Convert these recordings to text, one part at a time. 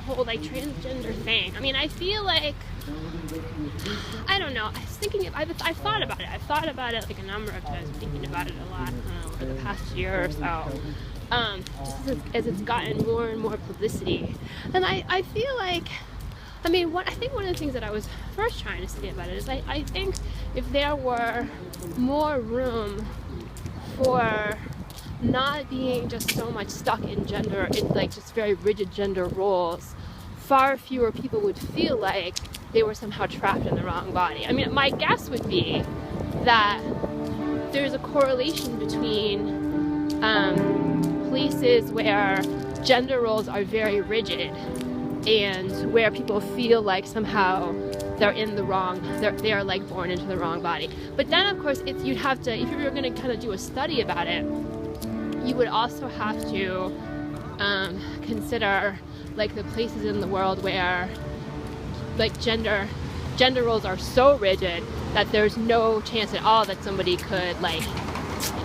whole like transgender thing. I mean, I feel like, I don't know, I was thinking, I've thought about it. I've thought about it like a number of times, thinking about it a lot over the past year or so. Just as it's gotten more and more publicity. And I feel like, I mean, I think one of the things that I was first trying to say about it is I think if there were more room for not being just so much stuck in gender, in like just very rigid gender roles, far fewer people would feel like they were somehow trapped in the wrong body. I mean, my guess would be that there's a correlation between places where gender roles are very rigid and where people feel like somehow they're in the wrong, they are like born into the wrong body. But then of course you'd have to, if you were going to kind of do a study about it, you would also have to consider like the places in the world where like gender roles are so rigid that there's no chance at all that somebody could like,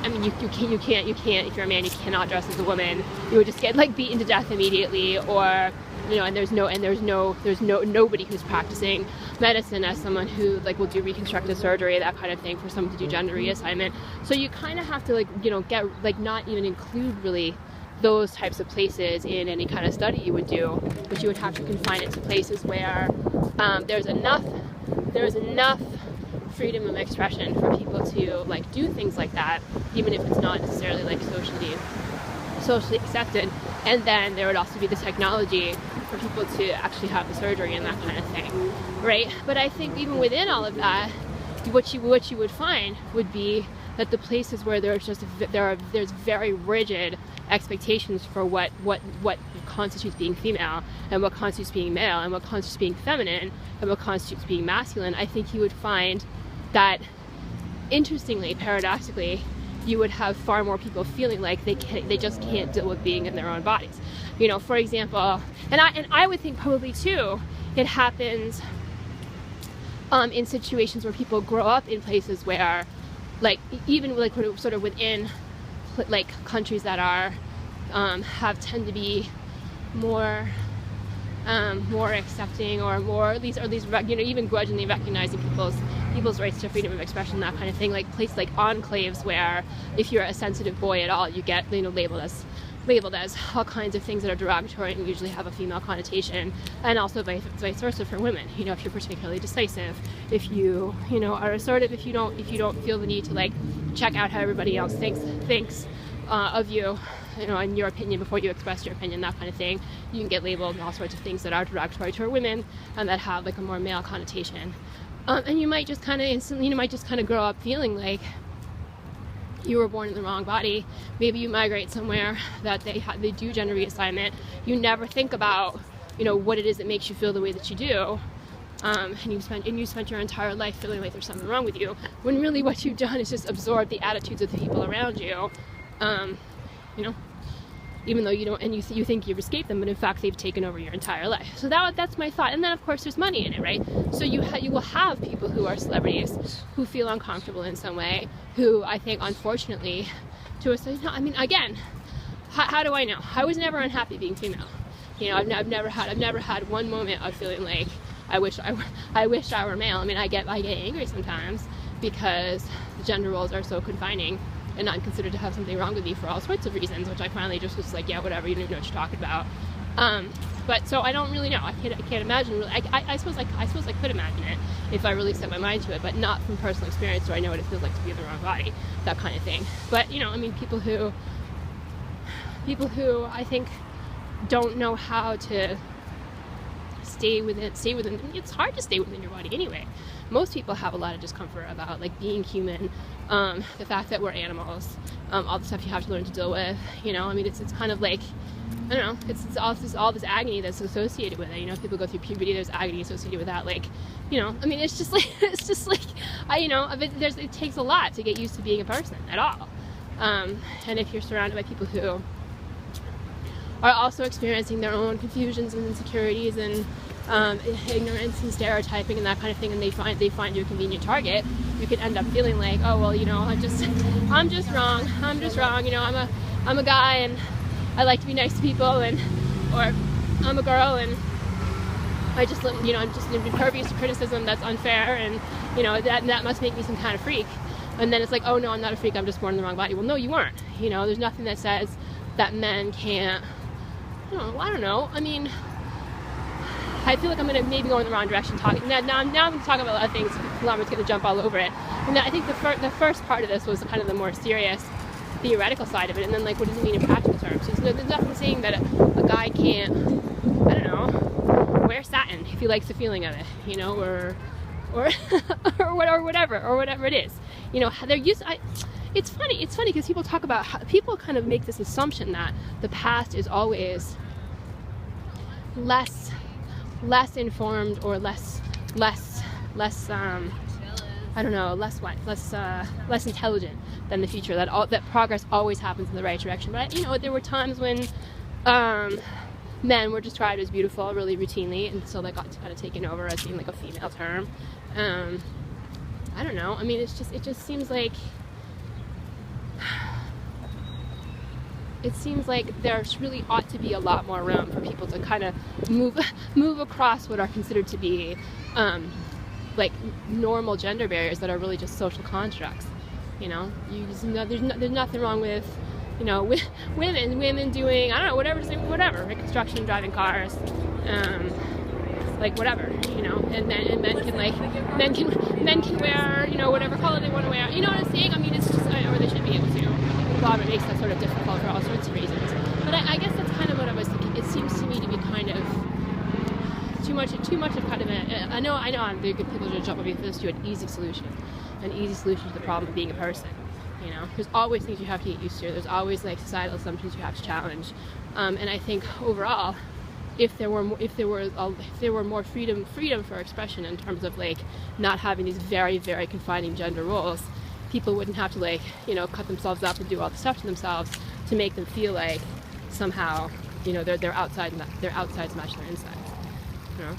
I mean, you can't, if you're a man, you cannot dress as a woman. You would just get like beaten to death immediately, or, you know, and there's nobody who's practicing medicine as someone who like will do reconstructive surgery, that kind of thing, for someone to do gender reassignment. So you kind of have to like, you know, get like not even include really those types of places in any kind of study you would do, but you would have to confine it to places where there's enough freedom of expression for people to like do things like that, even if it's not necessarily like socially accepted. And then there would also be the technology for people to actually have the surgery and that kind of thing, right? But I think even within all of that, what you would find would be that the places where there's very rigid expectations for what constitutes being female, and what constitutes being male, and what constitutes being feminine, and what constitutes being masculine, I think you would find that, interestingly, paradoxically, you would have far more people feeling like they just can't deal with being in their own bodies. You know, for example, and I would think probably too, it happens in situations where people grow up in places where, like, even like sort of within like countries that are tend to be more accepting, or more at least you know, even grudgingly recognizing people's rights to freedom of expression, that kind of thing, like places like enclaves where if you're a sensitive boy at all, you get, you know, labeled as all kinds of things that are derogatory and usually have a female connotation, and also vice versa for women. You know, if you're particularly decisive, if you know, are assertive, if you don't feel the need to like check out how everybody else thinks of you, you know, in your opinion before you express your opinion, that kind of thing, you can get labeled all sorts of things that are derogatory to women and that have like a more male connotation. And you might just kind of grow up feeling like you were born in the wrong body. Maybe you migrate somewhere that they do gender reassignment. You never think about, you know, what it is that makes you feel the way that you do. And you spent your entire life feeling like there's something wrong with you, when really what you've done is just absorb the attitudes of the people around you. You know, even though you don't, and you think you've escaped them, but in fact they've taken over your entire life. So that's my thought. And then of course there's money in it, right? So you will have people who are celebrities who feel uncomfortable in some way, who I think unfortunately to us, no, I mean, again, how do I know? I was never unhappy being female. You know, I've never had one moment of feeling like I wish I were male. I mean, I get angry sometimes because the gender roles are so confining, and I'm considered to have something wrong with me for all sorts of reasons, which I finally just was like, yeah, whatever, you don't even know what you're talking about. But so I don't really know. I can't imagine. Really, I suppose I could imagine it if I really set my mind to it, but not from personal experience, so I know what it feels like to be in the wrong body, that kind of thing. But you know, I mean, people who I think don't know how to stay within. It's hard to stay within your body anyway. Most people have a lot of discomfort about like being human, the fact that we're animals, all the stuff you have to learn to deal with. You know, I mean, it's kind of like, I don't know, it's all this agony that's associated with it. You know, people go through puberty, there's agony associated with that. Like, you know, I mean, it's just like it takes a lot to get used to being a person at all. And if you're surrounded by people who are also experiencing their own confusions and insecurities and ignorance and stereotyping and that kind of thing, and they find you a convenient target, you could end up feeling like, oh well, you know, I'm just wrong. You know, I'm a guy and I like to be nice to people, or I'm a girl and I just, you know, I'm just impervious to criticism that's unfair, and you know, that must make me some kind of freak. And then it's like, oh no, I'm not a freak, I'm just born in the wrong body. Well, no, you weren't. You know, there's nothing that says that men can't, I don't know. I mean, I feel like I'm going to maybe go in the wrong direction talking. Now I'm going to talk about other things. Lambert's going to jump all over it. And I think the first part of this was kind of the more serious theoretical side of it. And then, like, what does it mean in practical terms? So there's nothing saying that a guy can't, I don't know, wear satin if he likes the feeling of it, you know, or whatever it is. You know, they're used. It's funny because people talk about people kind of make this assumption that the past is always less informed or less I don't know, less intelligent than the future. That progress always happens in the right direction. But you know, there were times when men were described as beautiful really routinely, and so that got kind of taken over as being like a female term. I don't know. I mean, it just seems like there really ought to be a lot more room for people to kind of move across what are considered to be like normal gender barriers that are really just social constructs. You know, there's nothing wrong with, you know, women doing, I don't know, whatever, like construction, driving cars, like whatever, you know, and men can wear, you know, whatever color they want to wear. You know what I'm saying? I mean, it's just, or they should be able to. God, it makes that sort of difficult for all sorts of reasons. But I guess that's kind of what I was thinking. It seems to me to be kind of too much of kind of a. I know. I'm very good people to jump over this to an easy solution to the problem of being a person. You know, there's always things you have to get used to. There's always like societal assumptions you have to challenge. And I think overall, if there were more freedom for expression in terms of like not having these very, very confining gender roles, people wouldn't have to, like, you know, cut themselves up and do all the stuff to themselves to make them feel like somehow, you know, their outsides match their insides, you know.